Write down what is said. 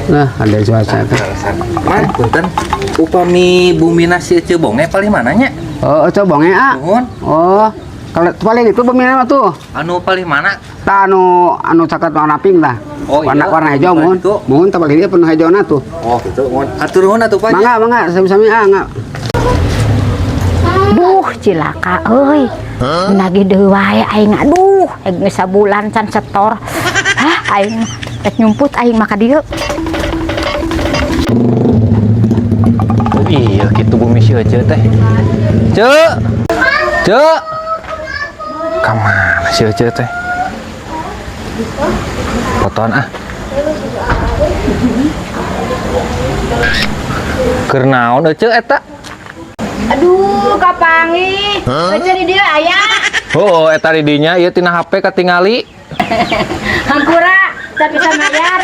Nah, ada cuaca teh. Man, punten. Upami bumi nasi cebongnya paling mananya? Oh, coba nge ah. Nuhun. Oh, kalau paling itu pemilihan apa tuh? Anu paling mana? Tah anu caket warna pink tah. Oh, iya. Warna hijau mohon. Itu. Mohon tah paling dia penuh hijaunya tuh. Oh, gitu. Mohon. Atur nuhun atuh Pak. Mangga, sami-sami enggak. Duh, cilaka euy. Nagi deui wae aing aduh, geus sabulan can setor. Hah, aing rek nyumput aing mah ka dieu. Oh iya, gitu bumi si Ece teh. Cek. Kamana si Ece teh? Fotoan ah. Keur naon Ece eta? Aduh, kapangi. Ece di dieu aya. Oh, eta di dinya ieu tina HP katingali. Hampura, tapi bisa mayar.